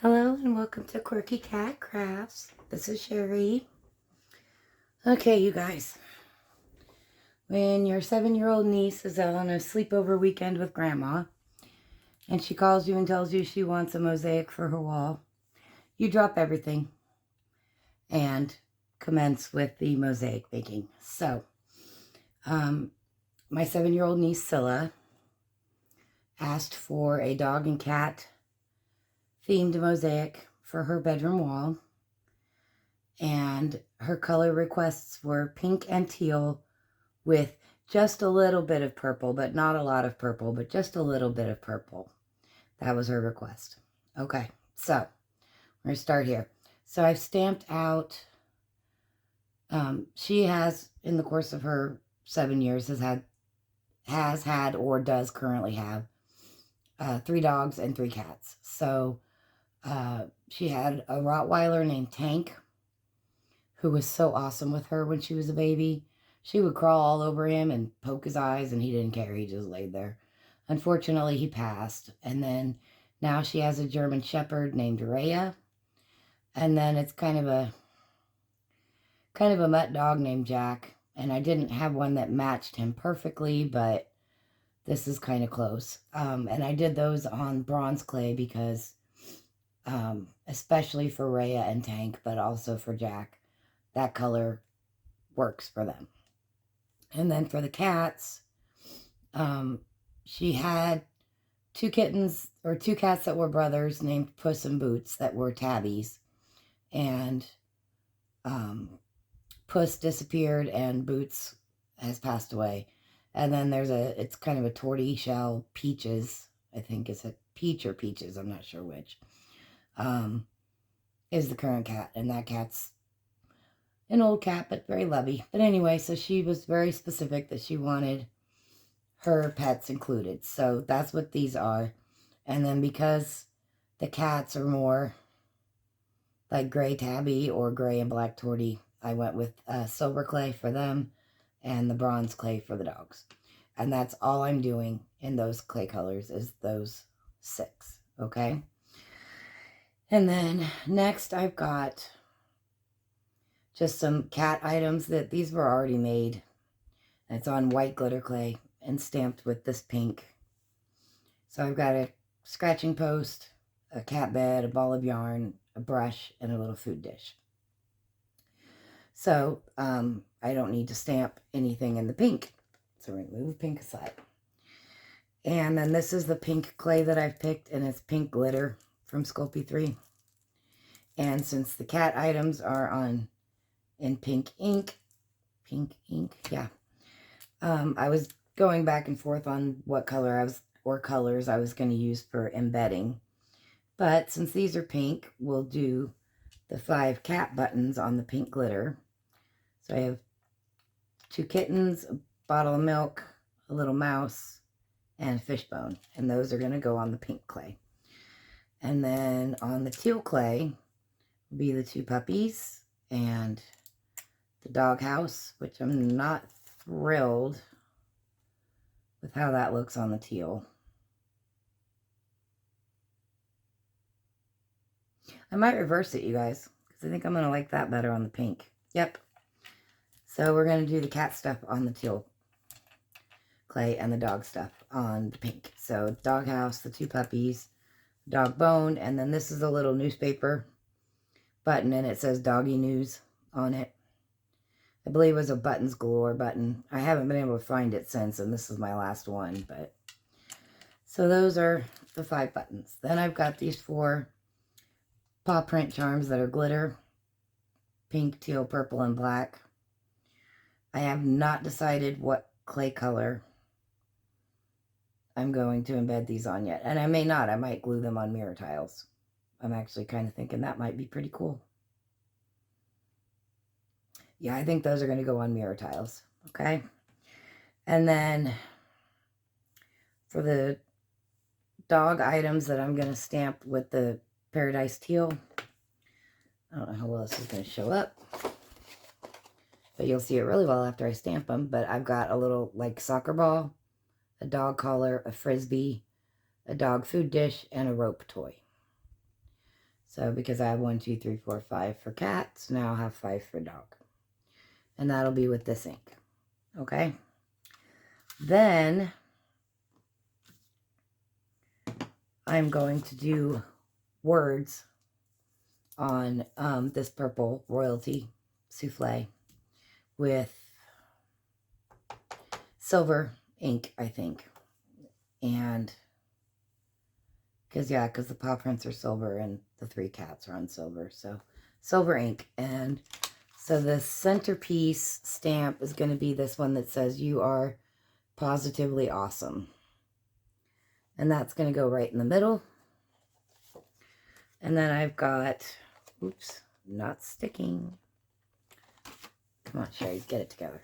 Hello and welcome to Quirky Cat Crafts. This is Sherry. Okay, you guys. When your 7-year-old niece is out on a sleepover weekend with Grandma, and she calls you and tells you she wants a mosaic for her wall, you drop everything and commence with the mosaic making. So, my 7-year-old niece, Scylla, asked for a dog and cat themed mosaic for her bedroom wall. And her color requests were pink and teal with just a little bit of purple, but not a lot of purple, but just a little bit of purple. That was her request. Okay, so we're going to start here. So I've stamped out, she has, in the course of her 7 years, has had or does currently have 3 dogs and 3 cats. So she had a Rottweiler named Tank, who was so awesome with her when she was a baby. She would crawl all over him and poke his eyes, and he didn't care. He just laid there. Unfortunately, he passed. And then now she has a German Shepherd named Rhea. And then it's kind of a mutt dog named Jack. And I didn't have one that matched him perfectly, but this is kind of close. And I did those on bronze clay because, especially for Rhea and Tank, but also for Jack, that color works for them. And then for the cats, she had 2 kittens or 2 cats that were brothers named Puss and Boots that were tabbies. And Puss disappeared and Boots has passed away. And then it's kind of a tortoiseshell Peaches. I think it's a Peach or Peaches. I'm not sure which. Is the current cat. And that cat's an old cat, but very lovey. But anyway, so she was very specific that she wanted her pets included. So that's what these are. And then because the cats are more like gray tabby or gray and black tortie, I went with silver clay for them and the bronze clay for the dogs. And that's all I'm doing in those clay colors is those 6. Okay. And then next I've got just some cat items that these were already made. It's on white glitter clay and stamped with this pink. So I've got a scratching post, a cat bed, a ball of yarn, a brush, and a little food dish. So I don't need to stamp anything in the pink. So we're going to move pink aside. And then this is the pink clay that I've picked, and it's pink glitter from Sculpey 3. And since the cat items are in pink ink, yeah. I was going back and forth on what color colors I was going to use for embedding. But since these are pink, we'll do the 5 cat buttons on the pink glitter. So I have 2 kittens, a bottle of milk, a little mouse, and a fishbone. And those are going to go on the pink clay. And then on the teal clay will be the 2 puppies and the doghouse, which I'm not thrilled with how that looks on the teal. I might reverse it, you guys, because I think I'm going to like that better on the pink. Yep. So we're going to do the cat stuff on the teal clay and the dog stuff on the pink. So doghouse, the 2 puppies, dog bone, and then this is a little newspaper button, and it says doggy news on it. I believe it was a buttons galore button. I haven't been able to find it since, and this is my last one. But so those are the 5 buttons. Then I've got these 4 paw print charms that are glitter, pink, teal, purple, and black. I have not decided what clay color I'm going to embed these on yet. And I may not. I might glue them on mirror tiles. I'm actually kind of thinking that might be pretty cool. Yeah, I think those are going to go on mirror tiles. Okay. And then for the dog items that I'm going to stamp with the Paradise Teal, I don't know how well this is going to show up, but you'll see it really well after I stamp them. But I've got a little like soccer ball, a dog collar, a frisbee, a dog food dish, and a rope toy. So because I have 1, 2, 3, 4, 5 for cats, now I'll have 5 for dog. And that'll be with this ink. Okay? Then I'm going to do words on this purple royalty souffle with silver ink, I think. And because the paw prints are silver and the 3 cats are on silver. So silver ink. And so the centerpiece stamp is going to be this one that says, "You are positively awesome." And that's going to go right in the middle. And then I've got, oops, not sticking. Come on, Sherry, get it together.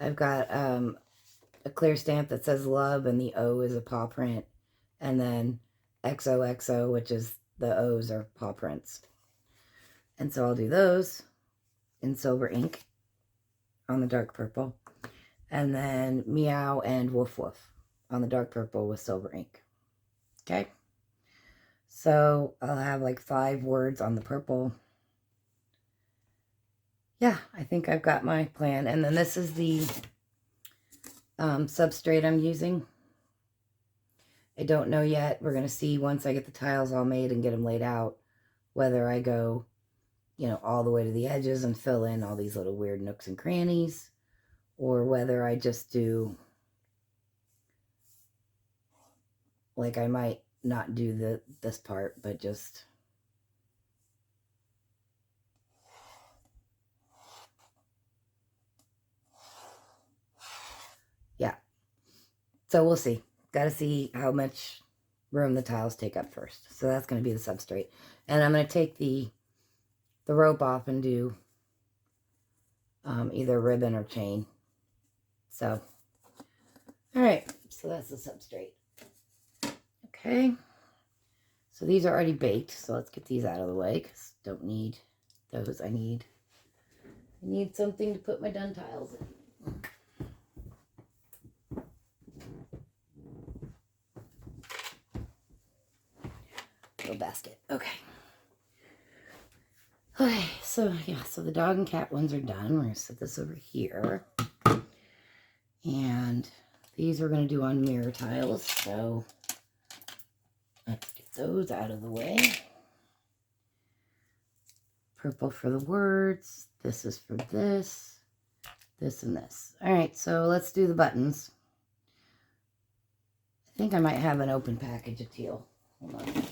I've got a clear stamp that says love, and the O is a paw print. And then XOXO, which is the O's are paw prints. And so I'll do those in silver ink on the dark purple. And then meow and woof woof on the dark purple with silver ink. Okay? So I'll have like 5 words on the purple. Yeah, I think I've got my plan. And then this is the substrate I'm using. I don't know yet. We're going to see once I get the tiles all made and get them laid out, whether I go, you know, all the way to the edges and fill in all these little weird nooks and crannies, or whether I just do, like I might not do this part, but just yeah. So we'll see. Got to see how much room the tiles take up first. So that's going to be the substrate. And I'm going to take the rope off and do either ribbon or chain. So, all right. So that's the substrate. Okay. So these are already baked. So let's get these out of the way because don't need those. I need something to put my done tiles in. Little basket. Okay. Okay, so yeah, so the dog and cat ones are done. We're going to set this over here. And these we're going to do on mirror tiles. So let's get those out of the way. Purple for the words. This is for this, and this. All right, so let's do the buttons. I think I might have an open package of teal. Hold on.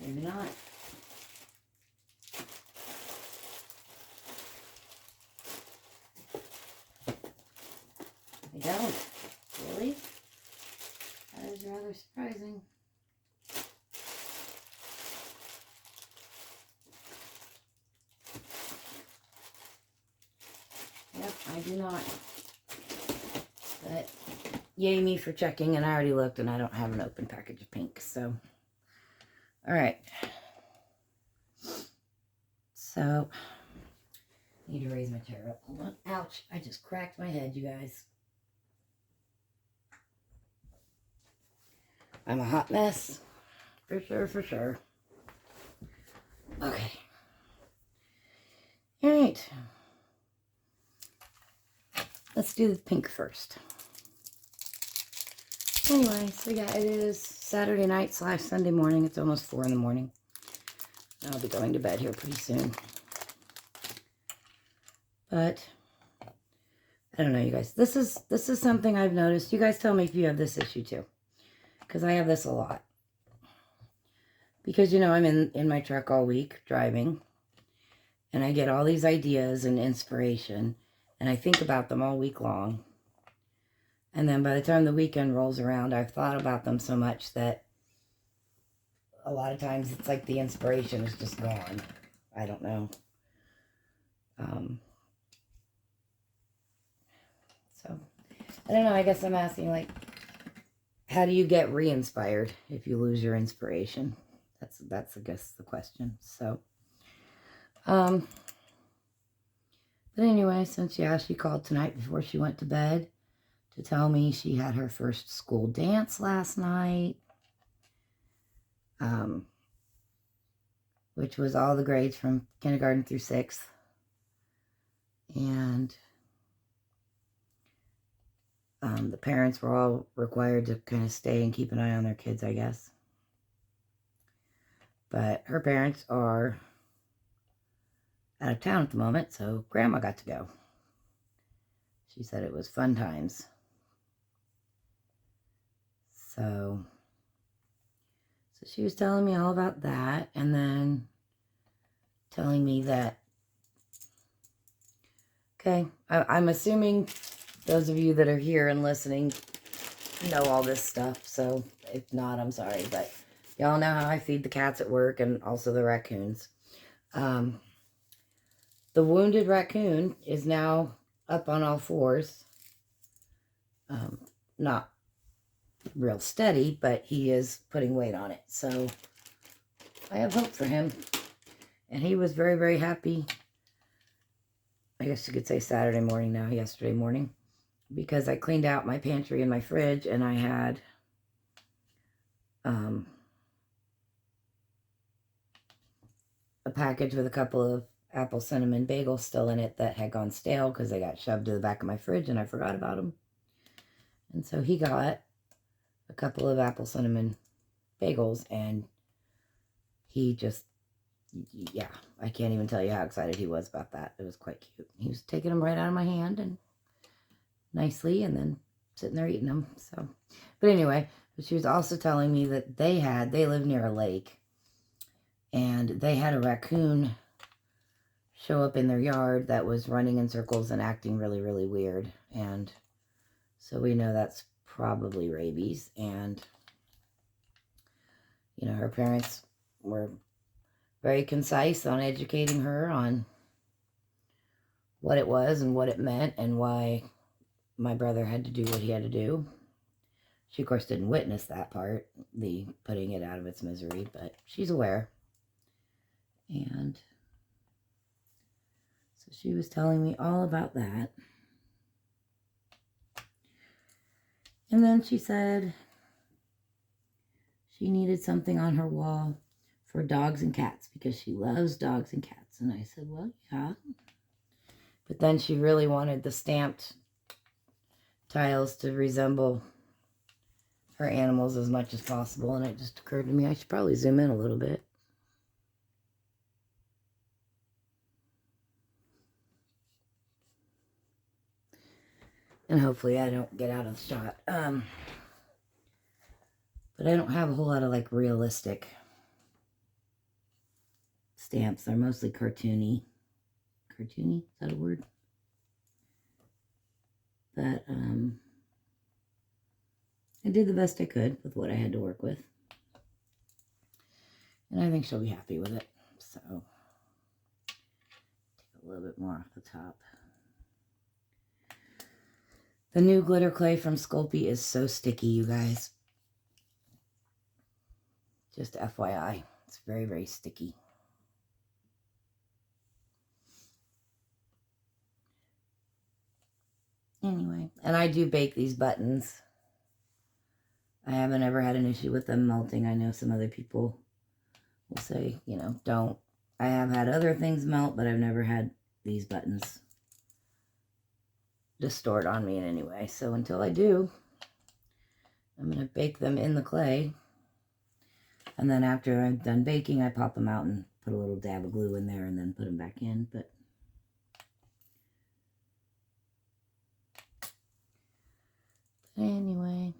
Maybe not. I don't. Really? That is rather surprising. Yep, I do not. But yay me for checking, and I already looked and I don't have an open package of pink, so all right. So need to raise my chair up. Hold on. Ouch, I just cracked my head, you guys. I'm a hot mess. For sure, for sure. Okay. All right. Let's do the pink first. Anyway, so yeah, it is Saturday night / Sunday morning. It's almost 4 in the morning. I'll be going to bed here pretty soon. But I don't know, you guys. This is something I've noticed. You guys tell me if you have this issue too. Because I have this a lot. Because, you know, I'm in my truck all week driving. And I get all these ideas and inspiration. And I think about them all week long. And then by the time the weekend rolls around, I've thought about them so much that a lot of times it's like the inspiration is just gone. I don't know. So, I don't know. I guess I'm asking, like, how do you get re-inspired if you lose your inspiration? That's I guess, the question. So, but But anyway, since, yeah, she called tonight before she went to bed to tell me she had her first school dance last night, which was all the grades from kindergarten through 6th. And the parents were all required to kind of stay and keep an eye on their kids, I guess. But her parents are out of town at the moment, so Grandma got to go. She said it was fun times. So she was telling me all about that, and then telling me that, okay, I'm assuming those of you that are here and listening know all this stuff, so if not, I'm sorry, but y'all know how I feed the cats at work and also the raccoons. The wounded raccoon is now up on all fours. Not real steady, but he is putting weight on it, so I have hope for him. And he was very, very happy, I guess you could say Saturday morning now, yesterday morning, because I cleaned out my pantry and my fridge, and I had a package with a couple of apple cinnamon bagels still in it that had gone stale because they got shoved to the back of my fridge and I forgot about them. And so he got a couple of apple cinnamon bagels, and he just, yeah, I can't even tell you how excited he was about that. It was quite cute. He was taking them right out of my hand and nicely, and then sitting there eating them. So, but anyway, she was also telling me that they live near a lake, and they had a raccoon show up in their yard that was running in circles and acting really, really weird. And so we know that's probably rabies. And, you know, her parents were very concise on educating her on what it was and what it meant and why my brother had to do what he had to do. She, of course, didn't witness that part, the putting it out of its misery, but she's aware. And so she was telling me all about that. And then she said she needed something on her wall for dogs and cats because she loves dogs and cats. And I said, well, yeah. But then she really wanted the stamped tiles to resemble her animals as much as possible. And it just occurred to me I should probably zoom in a little bit. And hopefully I don't get out of the shot. But I don't have a whole lot of like realistic stamps. They're mostly cartoony. Cartoony? Is that a word? But I did the best I could with what I had to work with. And I think she'll be happy with it. So take a little bit more off the top. The new glitter clay from Sculpey is so sticky, you guys. Just FYI. It's very, very sticky. Anyway, and I do bake these buttons. I haven't ever had an issue with them melting. I know some other people will say, you know, don't. I have had other things melt, but I've never had these buttons distort on me in any way. So until I do, I'm going to bake them in the clay. And then after I'm done baking, I pop them out and put a little dab of glue in there and then put them back in. But anyway,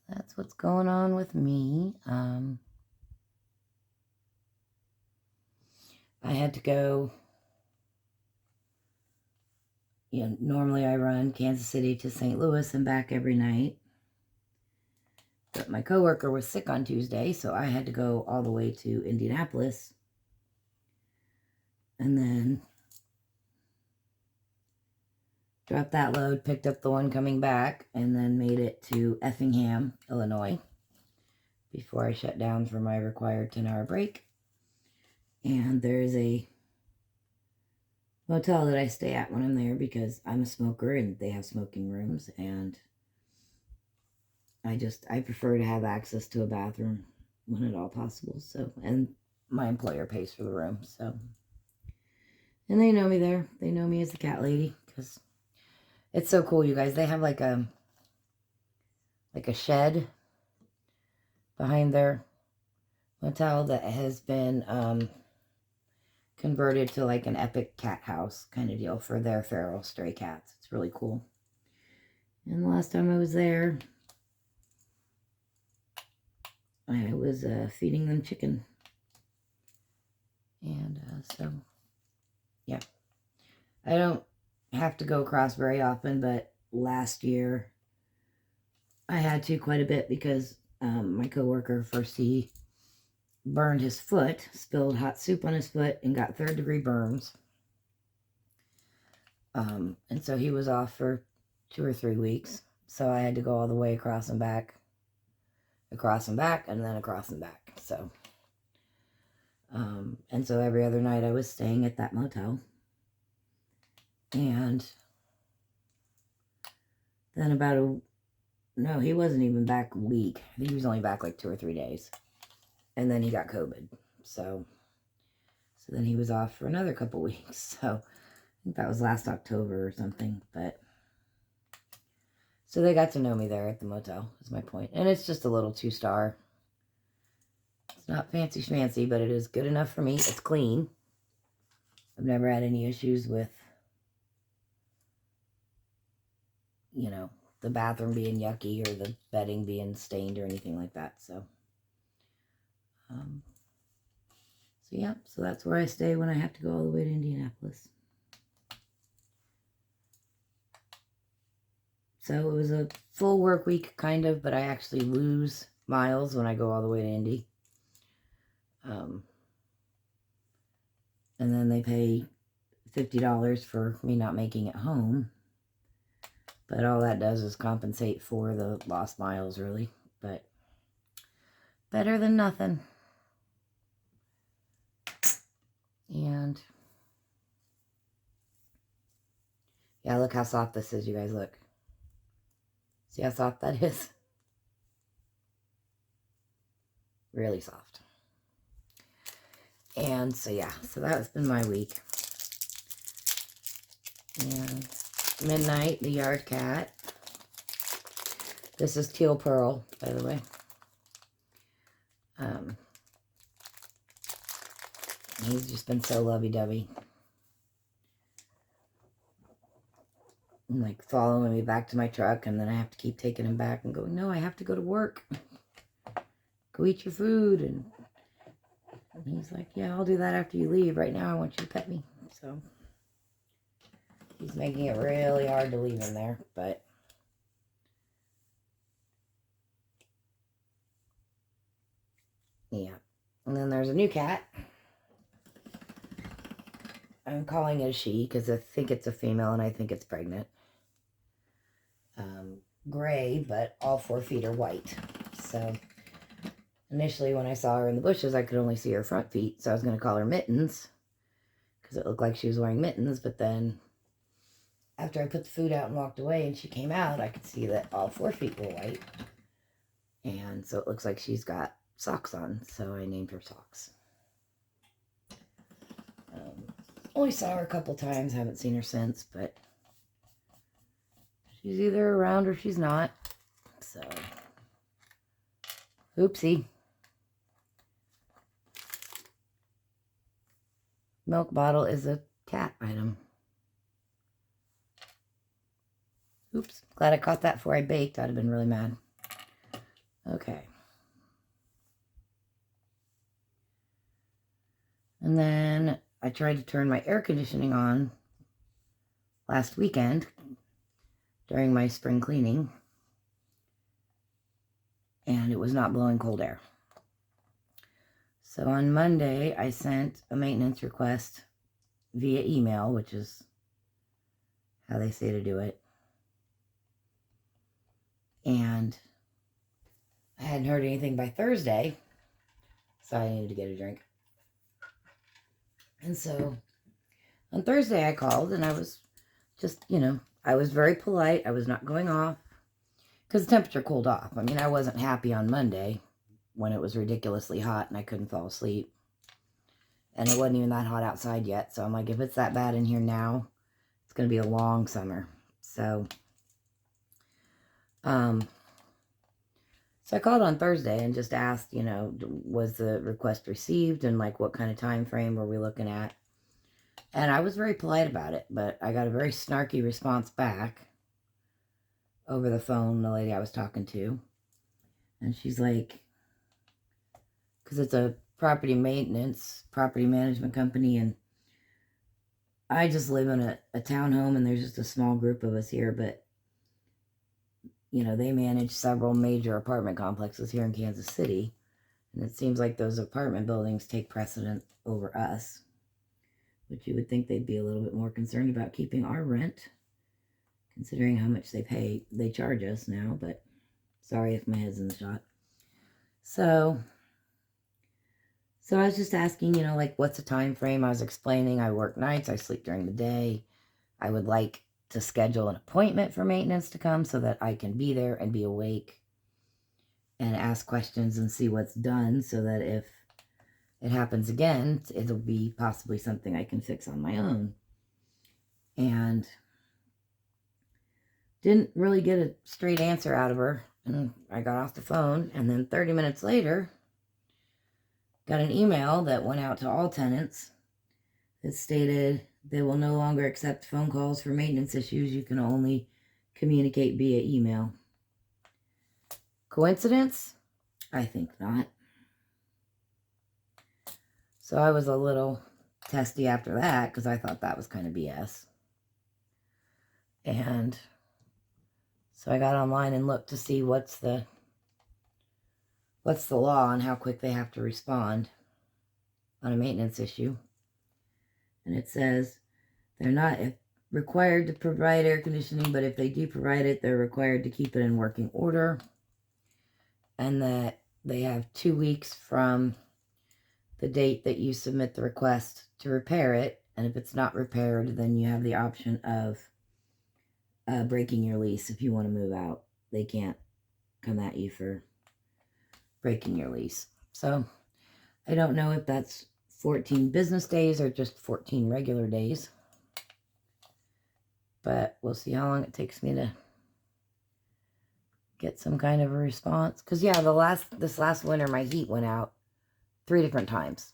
so that's what's going on with me. I had to go, you know, normally I run Kansas City to St. Louis and back every night. But my coworker was sick on Tuesday, so I had to go all the way to Indianapolis. And then dropped that load, picked up the one coming back, and then made it to Effingham, Illinois, before I shut down for my required 10-hour break. And there's a motel that I stay at when I'm there because I'm a smoker and they have smoking rooms, and I prefer to have access to a bathroom when at all possible. So, and my employer pays for the room, so. And they know me there. They know me as the cat lady because it's so cool, you guys. They have like a shed behind their motel that has been converted to like an epic cat house kind of deal for their feral stray cats. It's really cool. And the last time I was there, I was feeding them chicken. And so, yeah. I don't have to go across very often, but last year I had to quite a bit because my coworker, first he burned his foot, spilled hot soup on his foot, and got 3rd-degree burns. And so he was off for 2 or 3 weeks. So I had to go all the way across and back, and then across and back. So, and so every other night I was staying at that motel. And then no, he wasn't even back a week. I think he was only back like 2 or 3 days. And then he got COVID. So then he was off for another couple weeks. So I think that was last October or something. But so they got to know me there at the motel, is my point. And it's just a little 2-star. It's not fancy schmancy, but it is good enough for me. It's clean. I've never had any issues with, you know, the bathroom being yucky or the bedding being stained or anything like that. So, yeah, so that's where I stay when I have to go all the way to Indianapolis. So it was a full work week, kind of, but I actually lose miles when I go all the way to Indy. And then they pay $50 for me not making it home. But all that does is compensate for the lost miles, really. But better than nothing. And yeah, look how soft this is, you guys. Look. See how soft that is? Really soft. And so, yeah, so that's been my week. And Midnight, the yard cat. This is Teal Pearl, by the way. He's just been so lovey-dovey. Like following me back to my truck, and then I have to keep taking him back and going, no, I have to go to work. Go eat your food. And he's like, yeah, I'll do that after you leave. Right now, I want you to pet me. So he's making it really hard to leave him there, but yeah. And then there's a new cat. I'm calling it a she because I think it's a female and I think it's pregnant. Gray, but all 4 feet are white. So initially when I saw her in the bushes, I could only see her front feet. So I was going to call her Mittens because it looked like she was wearing mittens. But then after I put the food out and walked away and she came out, I could see that all 4 feet were white. And so it looks like she's got socks on. So I named her Socks. Only saw her a couple times. Haven't seen her since, but she's either around or she's not. So, oopsie. Milk bottle is a cat item. Oops. Glad I caught that before I baked. I'd have been really mad. Okay. And then I tried to turn my air conditioning on last weekend during my spring cleaning, and it was not blowing cold air. So on Monday, I sent a maintenance request via email, which is how they say to do it. And I hadn't heard anything by Thursday, so I needed to get a drink. And so on Thursday I called and I was just, I was very polite. I was not going off because the temperature cooled off. I mean, I wasn't happy on Monday when it was ridiculously hot and I couldn't fall asleep. And it wasn't even that hot outside yet. So I'm like, if it's that bad in here now, it's going to be a long summer. So I called on Thursday and just asked, was the request received and like what kind of time frame were we looking at? And I was very polite about it, but I got a very snarky response back over the phone, the lady I was talking to. And she's like, because it's a property management company, and I just live in a townhome, and there's just a small group of us here, but, they manage several major apartment complexes here in Kansas City, and it seems like those apartment buildings take precedent over us, which you would think they'd be a little bit more concerned about keeping our rent, considering how much they charge us now, but sorry if my head's in the shot. So I was just asking, like, what's the time frame? I was explaining I work nights, I sleep during the day. I would like to schedule an appointment for maintenance to come so that I can be there and be awake and ask questions and see what's done so that if it happens again, it'll be possibly something I can fix on my own. And didn't really get a straight answer out of her. And I got off the phone, and then 30 minutes later, got an email that went out to all tenants that stated they will no longer accept phone calls for maintenance issues. You can only communicate via email. Coincidence? I think not. So I was a little testy after that because I thought that was kind of BS. And so I got online and looked to see what's the law on how quick they have to respond on a maintenance issue. And it says they're not required to provide air conditioning, but if they do provide it, they're required to keep it in working order. And that they have 2 weeks from the date that you submit the request to repair it. And if it's not repaired, then you have the option of breaking your lease if you want to move out. They can't come at you for breaking your lease. So I don't know if that's 14 business days or just 14 regular days. But we'll see how long it takes me to get some kind of a response. Because, yeah, this last winter, my heat went out 3 different times.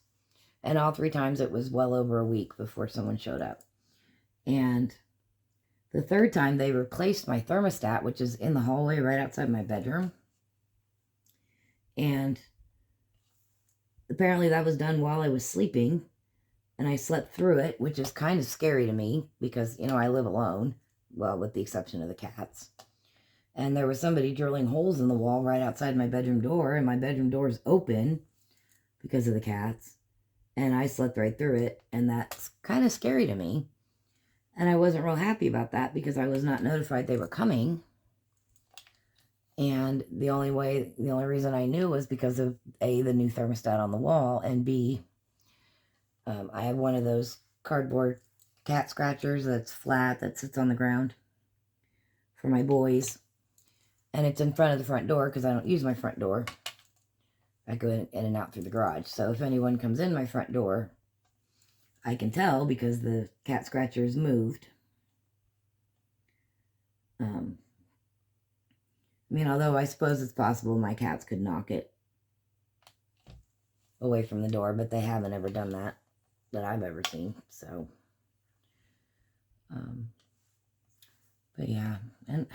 And all 3 times it was well over a week before someone showed up. And the 3rd time, they replaced my thermostat, which is in the hallway right outside my bedroom. And apparently that was done while I was sleeping. And I slept through it, which is kind of scary to me because, I live alone. Well, with the exception of the cats. And there was somebody drilling holes in the wall right outside my bedroom door. And my bedroom door is open because of the cats. And I slept right through it. And that's kind of scary to me. And I wasn't real happy about that because I was not notified they were coming. And the only reason I knew was because of A, the new thermostat on the wall, and B, I have one of those cardboard cat scratchers that's flat that sits on the ground for my boys. And it's in front of the front door because I don't use my front door. I go in and out through the garage. So if anyone comes in my front door, I can tell because the cat scratcher is moved. Although I suppose it's possible my cats could knock it away from the door, but they haven't ever done that I've ever seen. So, but yeah, and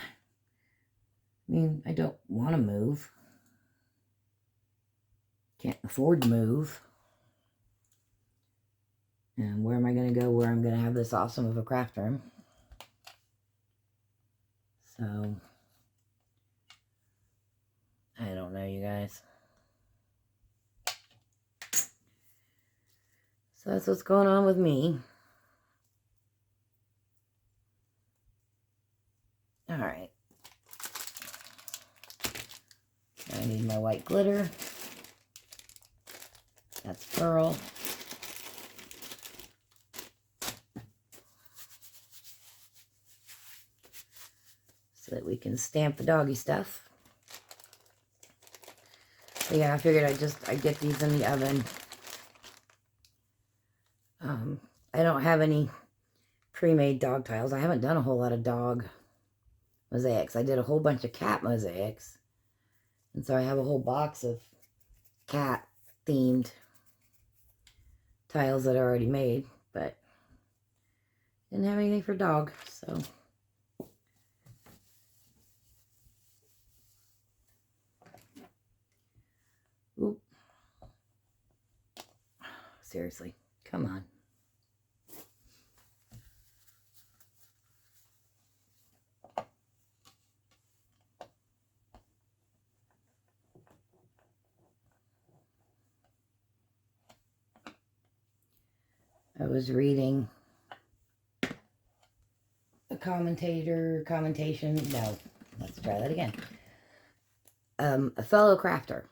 I don't want to move. Can't afford to move. And where am I going to go where I'm going to have this awesome of a craft room? So, I don't know, you guys. So that's what's going on with me. All right. I need my white glitter. That's pearl. so that we can stamp the doggy stuff. So yeah, I figured I'd get these in the oven. I don't have any pre-made dog tiles. I haven't done a whole lot of dog mosaics. I did a whole bunch of cat mosaics. And so I have a whole box of cat themed tiles that are already made, but didn't have anything for dog, so. Oop. Seriously, come on. I was reading a commentation. No, let's try that again. A fellow crafter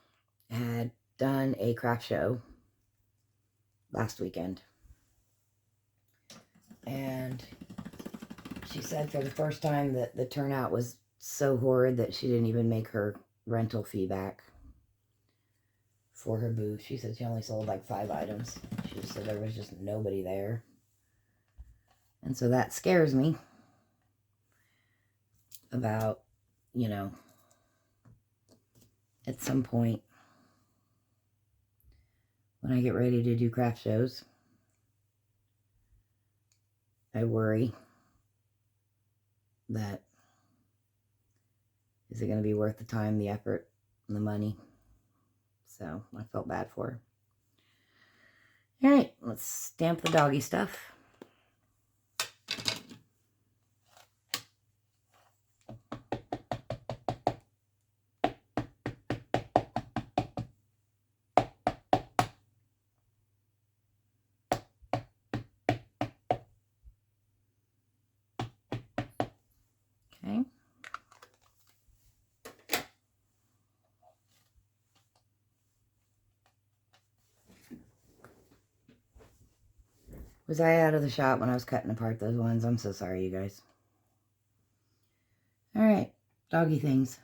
had done a craft show last weekend. And she said for the first time that the turnout was so horrid that she didn't even make her rental fee back for her booth. She said she only sold like 5 items. She said there was just nobody there. And so that scares me about, you know, at some point when I get ready to do craft shows, I worry that is it going to be worth the time, the effort, and the money? So I felt bad for her. All right, let's stamp the doggy stuff. Okay. Was I out of the shot when I was cutting apart those ones? I'm so sorry, you guys. All right, doggy things.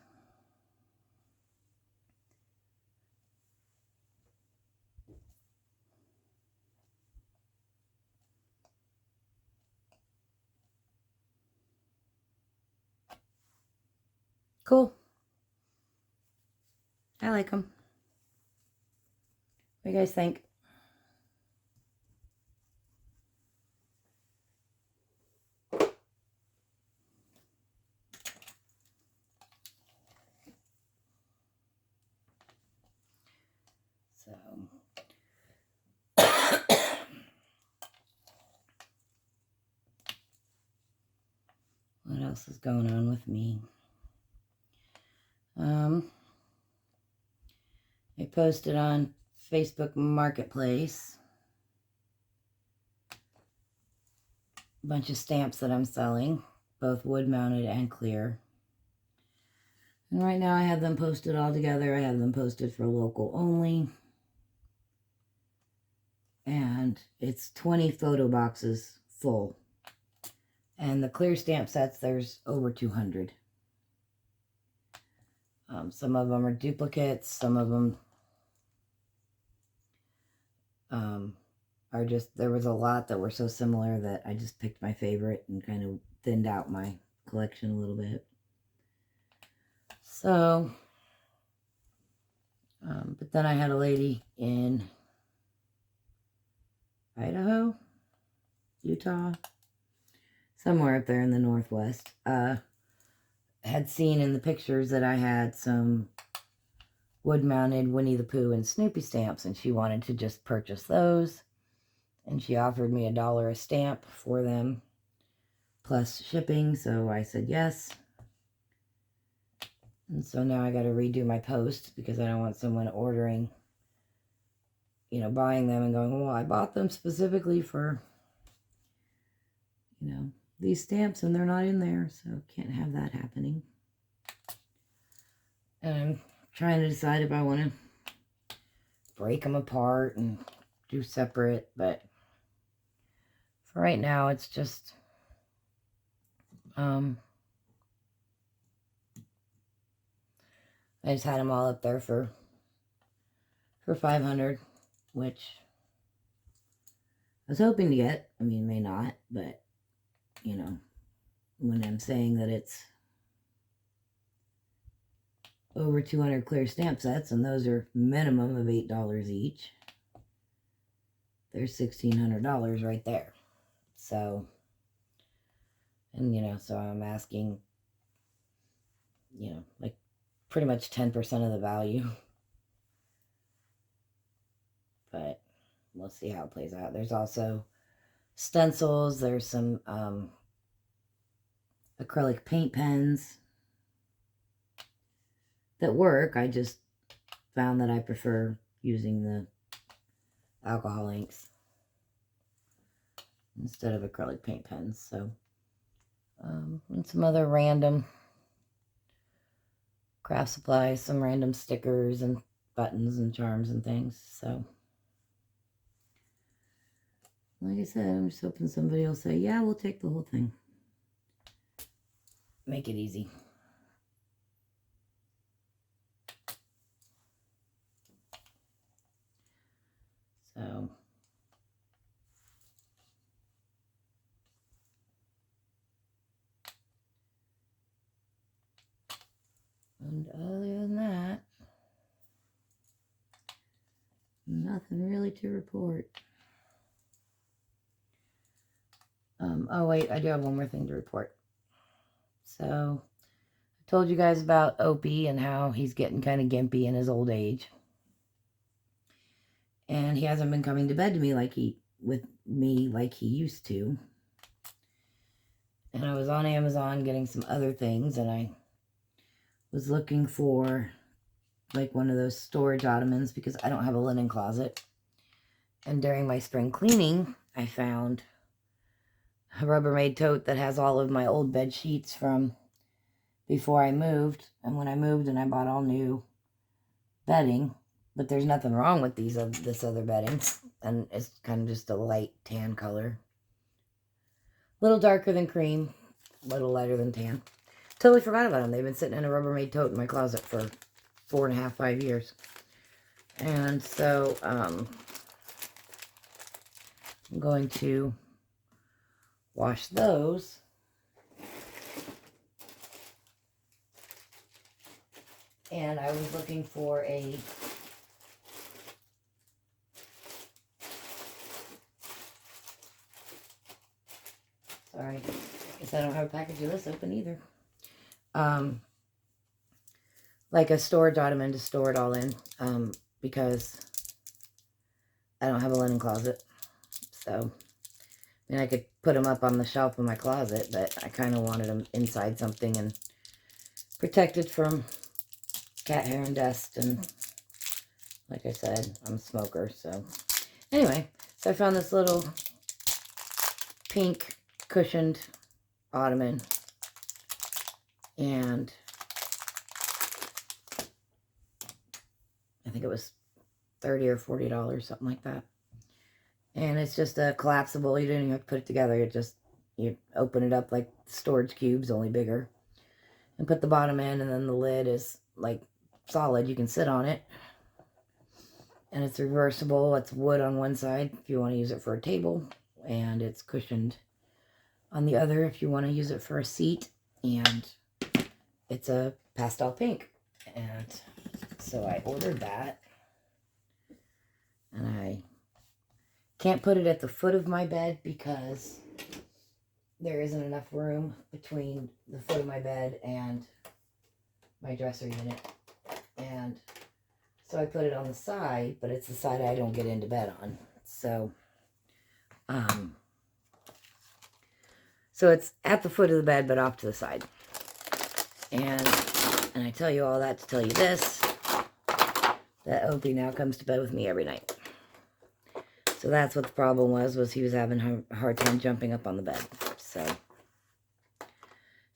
Cool. I like them. What do you guys think? So, what else is going on with me? I posted on Facebook Marketplace a bunch of stamps that I'm selling, both wood mounted and clear. And right now I have them posted all together. I have them posted for local only. And it's 20 photo boxes full. And the clear stamp sets, there's over 200. Some of them are duplicates. Some of them are just, there was a lot that were so similar that I just picked my favorite and kind of thinned out my collection a little bit. So, but then I had a lady in Idaho, Utah, somewhere up there in the Northwest, had seen in the pictures that I had some wood-mounted Winnie the Pooh and Snoopy stamps, and she wanted to just purchase those. And she offered me $1 a stamp for them, plus shipping, so I said yes. And so now I got to redo my post because I don't want someone ordering, you know, buying them and going, well, I bought them specifically for, you know, these stamps and they're not in there, so can't have that happening. And I'm trying to decide if I want to break them apart and do separate, but for right now it's just I just had them all up there for 500, which I was hoping to get. I mean, may not, but, you know, when I'm saying that it's over 200 clear stamp sets, and those are minimum of $8 each, there's $1,600 right there. So, and, you know, so I'm asking, you know, like pretty much 10% of the value. But we'll see how it plays out. There's also stencils. There's some acrylic paint pens that work. I just found that I prefer using the alcohol inks instead of acrylic paint pens. So, and some other random craft supplies, some random stickers and buttons and charms and things. So, like I said, I'm just hoping somebody will say, yeah, we'll take the whole thing. Make it easy. So, and other than that, nothing really to report. Oh wait, I do have one more thing to report. So, I told you guys about Opie and how he's getting kind of gimpy in his old age. And he hasn't been coming to bed to me with me like he used to. And I was on Amazon getting some other things, and I was looking for like one of those storage ottomans because I don't have a linen closet. And during my spring cleaning, I found a Rubbermaid tote that has all of my old bed sheets from before I moved. And when I moved and I bought all new bedding, but there's nothing wrong with this other bedding, and it's kind of just a light tan color, a little darker than cream, a little lighter than tan. Totally forgot about them. They've been sitting in a Rubbermaid tote in my closet for 4.5, 5 years. And so I'm going to wash those. And I was looking for a sorry, I guess I don't have a package of this open either. Like a storage ottoman to store it all in, because I don't have a linen closet. So, I mean, I could put them up on the shelf in my closet, but I kind of wanted them inside something and protected from cat hair and dust. And like I said, I'm a smoker. So, anyway, so I found this little pink cushioned ottoman, and I think it was $30 or $40, something like that. And it's just a collapsible. You don't even have to put it together. You open it up like storage cubes, only bigger, and put the bottom in, and then the lid is like solid. You can sit on it, and it's reversible. It's wood on one side if you want to use it for a table, and it's cushioned on the other if you want to use it for a seat. And it's a pastel pink, and so I ordered that, and I can't put it at the foot of my bed because there isn't enough room between the foot of my bed and my dresser unit. And so I put it on the side, but it's the side I don't get into bed on. So, so it's at the foot of the bed, but off to the side. And I tell you all that to tell you this, that Opie now comes to bed with me every night. So that's what the problem was he was having a hard time jumping up on the bed. So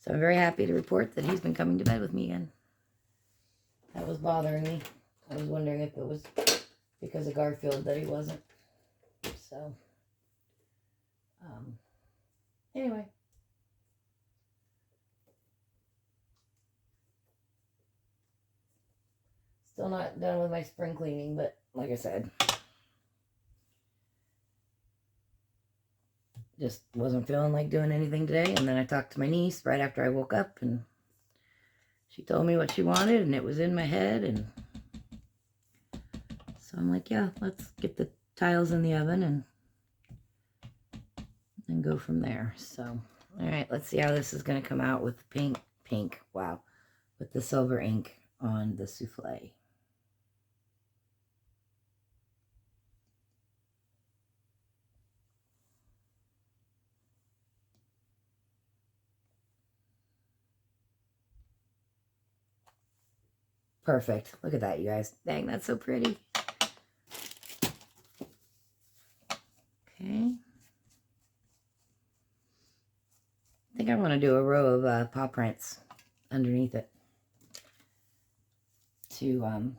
I'm very happy to report that he's been coming to bed with me again. That was bothering me. I was wondering if it was because of Garfield that he wasn't. So, anyway. Still not done with my spring cleaning, but like I said, just wasn't feeling like doing anything today. And then I talked to my niece right after I woke up, and she told me what she wanted, and it was in my head. And so I'm like, yeah, let's get the tiles in the oven and go from there. So, all right, let's see how this is going to come out with pink, wow, with the silver ink on the souffle. Perfect. Look at that, you guys. Dang, that's so pretty. Okay. I think I want to do a row of paw prints underneath it to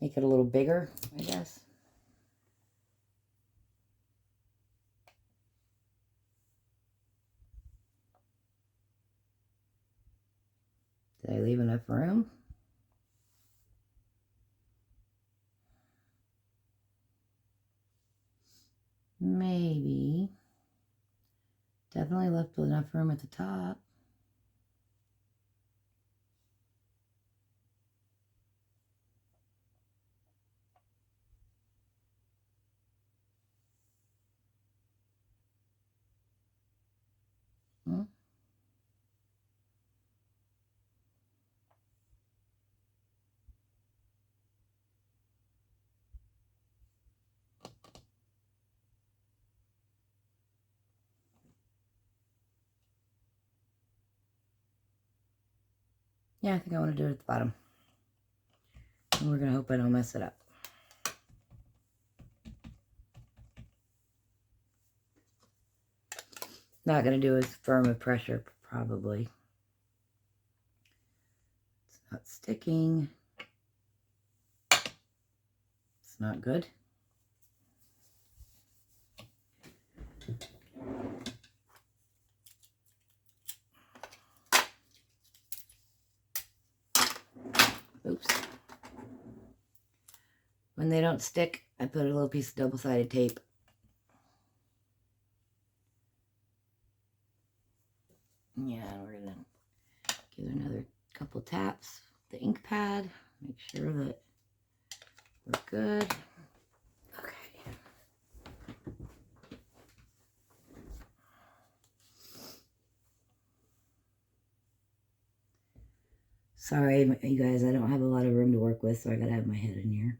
make it a little bigger, I guess. Did I leave enough room? Maybe. Definitely left enough room at the top. Hmm? Yeah, I think I want to do it at the bottom. And we're going to hope I don't mess it up. Not going to do as firm a pressure, probably. It's not sticking. It's not good. Oops. When they don't stick, I put a little piece of double-sided tape. Yeah, we're going to give it another couple taps with the ink pad. Make sure that we're good. Okay. Sorry, you guys, I don't have a lot of room to work with, so I gotta have my head in here.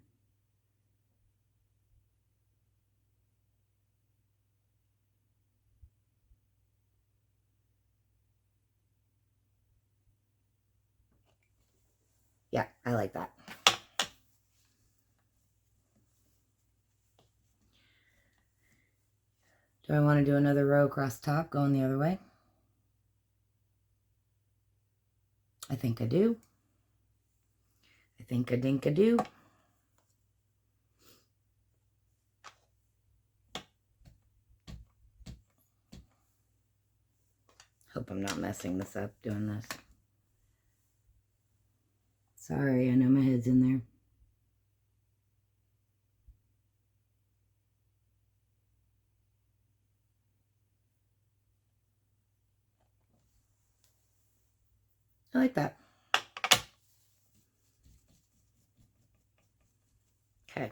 Yeah, I like that. Do I want to do another row across the top going the other way? I think I do. I think I dink I do. Hope I'm not messing this up doing this. Sorry, I know my head's in there. I like that. Okay.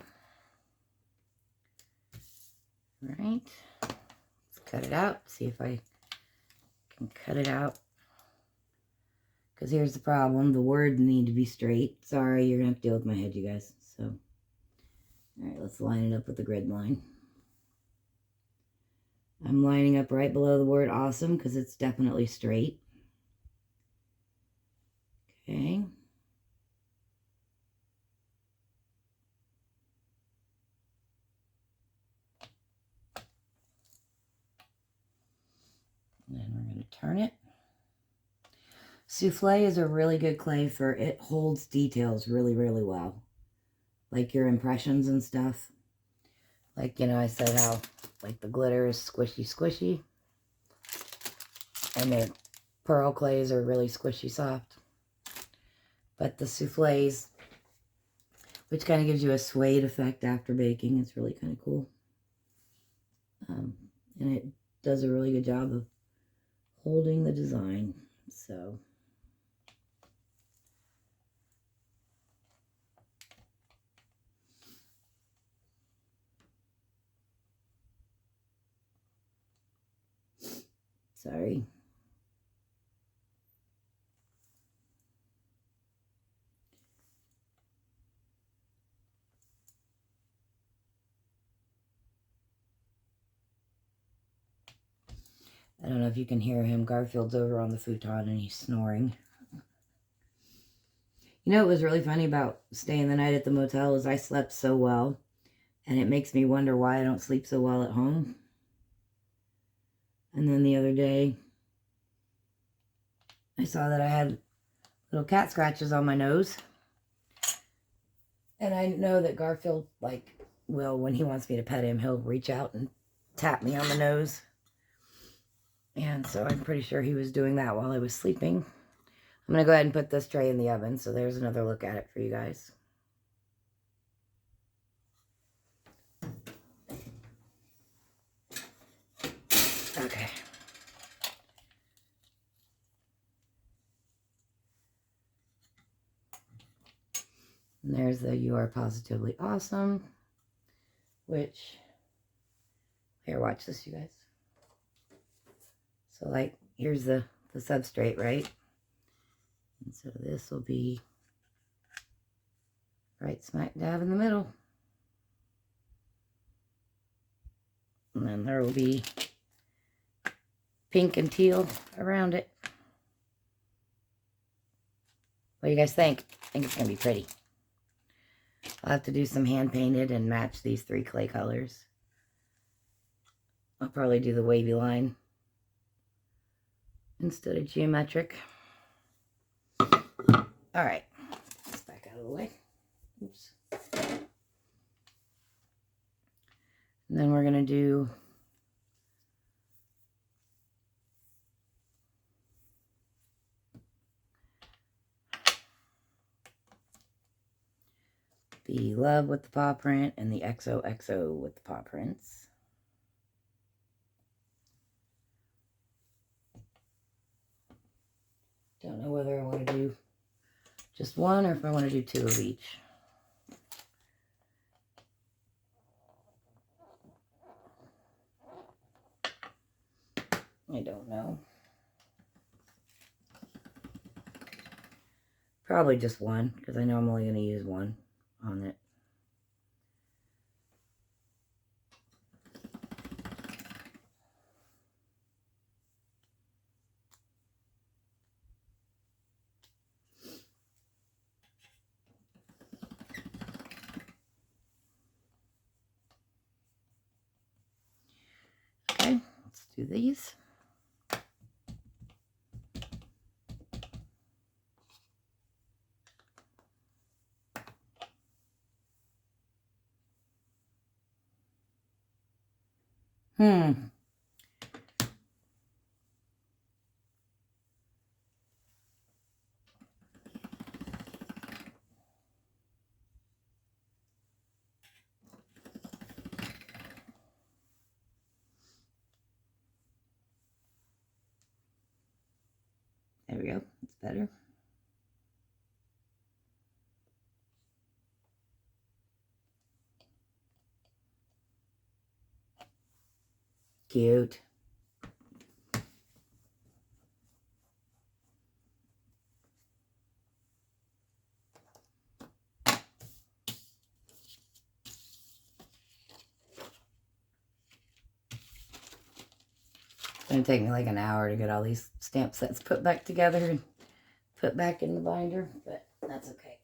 All right. Let's cut it out. See if I can cut it out. Because here's the problem. The words need to be straight. Sorry, you're going to have to deal with my head, you guys. So, all right, let's line it up with the grid line. I'm lining up right below the word awesome because it's definitely straight. Okay. And then we're going to turn it. Souffle is a really good clay for it holds details really, really well. Like your impressions and stuff. Like, you know, I said how, like, the glitter is squishy, squishy. And the pearl clays are really squishy soft. But the souffles, which kind of gives you a suede effect after baking, it's really kind of cool. And it does a really good job of holding the design. So sorry. I don't know if you can hear him. Garfield's over on the futon and he's snoring. You know what was really funny about staying the night at the motel is I slept so well. And it makes me wonder why I don't sleep so well at home. And then the other day, I saw that I had little cat scratches on my nose. And I know that Garfield, like, will, when he wants me to pet him, he'll reach out and tap me on the nose. And so I'm pretty sure he was doing that while I was sleeping. I'm going to go ahead and put this tray in the oven. So there's another look at it for you guys. Okay. And there's the You Are Positively Awesome, which, here, watch this, you guys. So, like, here's the substrate, right? And so this will be right smack dab in the middle. And then there will be pink and teal around it. What do you guys think? I think it's going to be pretty. I'll have to do some hand painted and match these 3 clay colors. I'll probably do the wavy line instead of geometric. All right, let's back out of the way. Oops. And then we're going to do the Love with the paw print and the XOXO with the paw prints. Don't know whether I want to do just one or if I want to do 2 of each. I don't know. Probably just one, because I know I'm only going to use one on it. Okay, let's do these. There we go. It's better. Cute. It's going to take me like an hour to get all these stamp sets put back together and put back in the binder, but that's okay.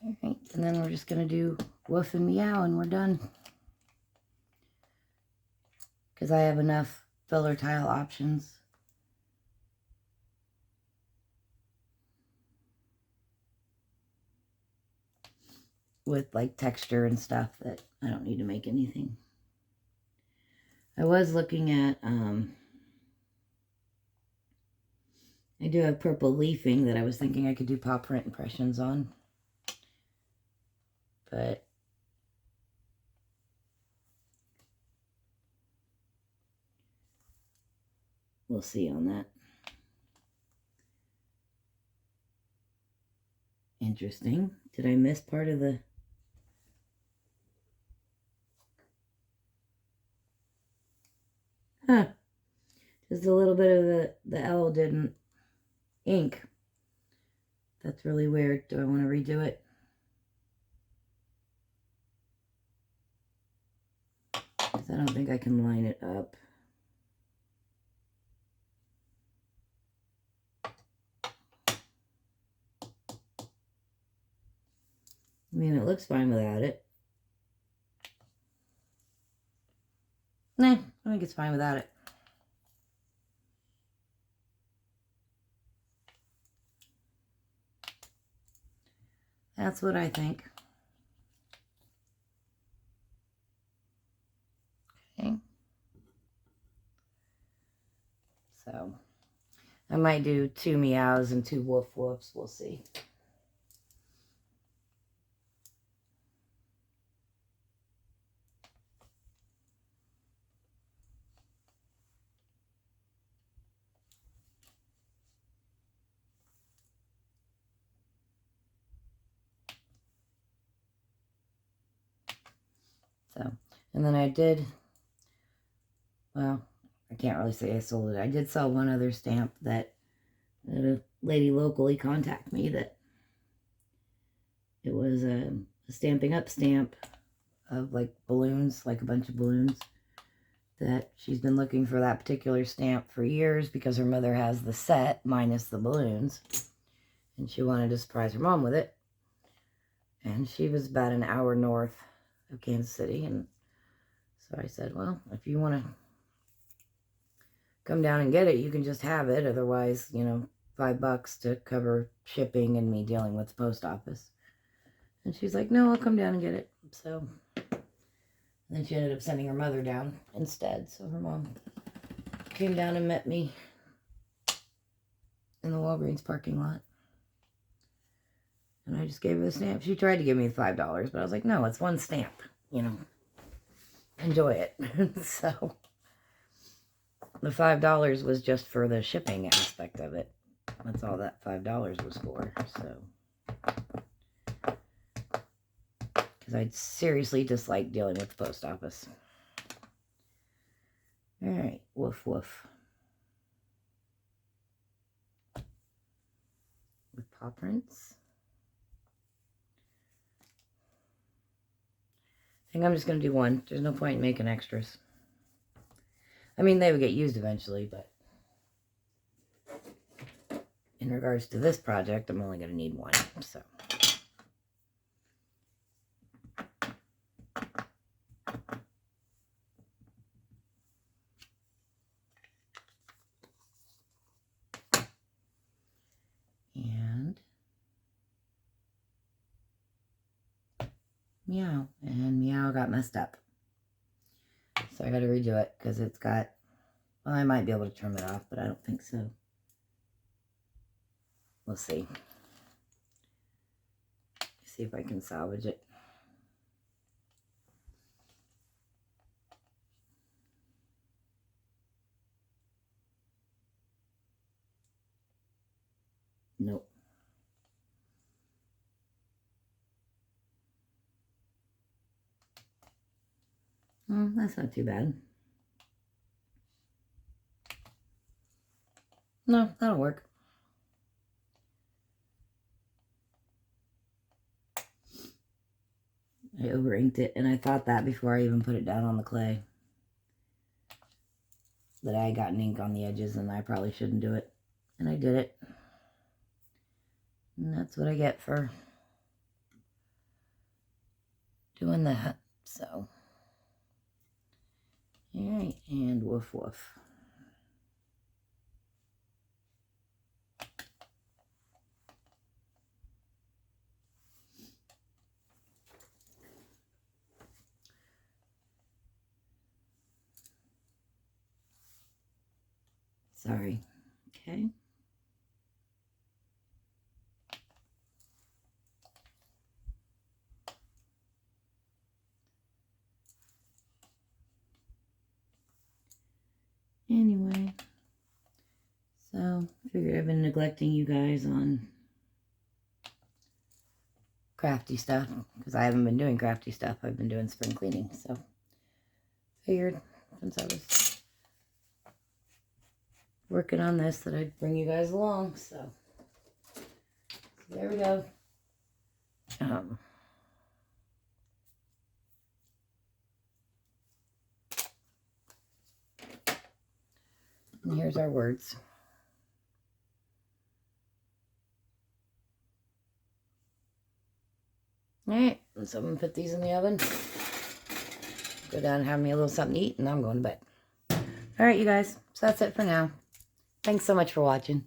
All right, and then we're just going to do Woof and Meow and we're done. Because I have enough filler tile options. With like texture and stuff that I don't need to make anything. I was looking at I do have purple leafing that I was thinking I could do paw print impressions on. But we'll see on that. Interesting. Did I miss part of the... Huh. Just a little bit of the L didn't ink. That's really weird. Do I want to redo it? Because I don't think I can line it up. I mean, it looks fine without it. Nah, I think it's fine without it. That's what I think. Okay. So, I might do 2 meows and 2 woof woofs. We'll see. So, and then I did, well, I can't really say I sold it. I did sell one other stamp that a lady locally contacted me that it was a Stamping Up stamp of like balloons, like a bunch of balloons, that she's been looking for that particular stamp for years because her mother has the set minus the balloons, and she wanted to surprise her mom with it. And she was about an hour north of Kansas City, and so I said, well, if you want to come down and get it, you can just have it. Otherwise, you know, $5 to cover shipping and me dealing with the post office. And she's like, no, I'll come down and get it. So then she ended up sending her mother down instead. So her mom came down and met me in the Walgreens parking lot. And I just gave her the stamp. She tried to give me the $5, but I was like, no, it's one stamp, you know, enjoy it. So the $5 was just for the shipping aspect of it. That's all that $5 was for. So, because I'd seriously dislike dealing with the post office. All right, woof woof. With paw prints. I think I'm just going to do one. There's no point in making extras. I mean, they would get used eventually, but in regards to this project, I'm only going to need one, so. And meow. And meow got messed up. So I got to redo it because it's got, well, I might be able to trim it off, but I don't think so. We'll see. See if I can salvage it. Nope. Oh, that's not too bad. No, that'll work. I over inked it, and I thought that before I even put it down on the clay. That I had gotten ink on the edges, and I probably shouldn't do it. And I did it. And that's what I get for doing that. So, alright, and woof woof. Sorry. Okay. Figured I've been neglecting you guys on crafty stuff because I haven't been doing crafty stuff. I've been doing spring cleaning. So figured since I was working on this that I'd bring you guys along. So there we go. And here's our words. Alright, so I'm going to put these in the oven. Go down and have me a little something to eat, and I'm going to bed. Alright, you guys. So that's it for now. Thanks so much for watching.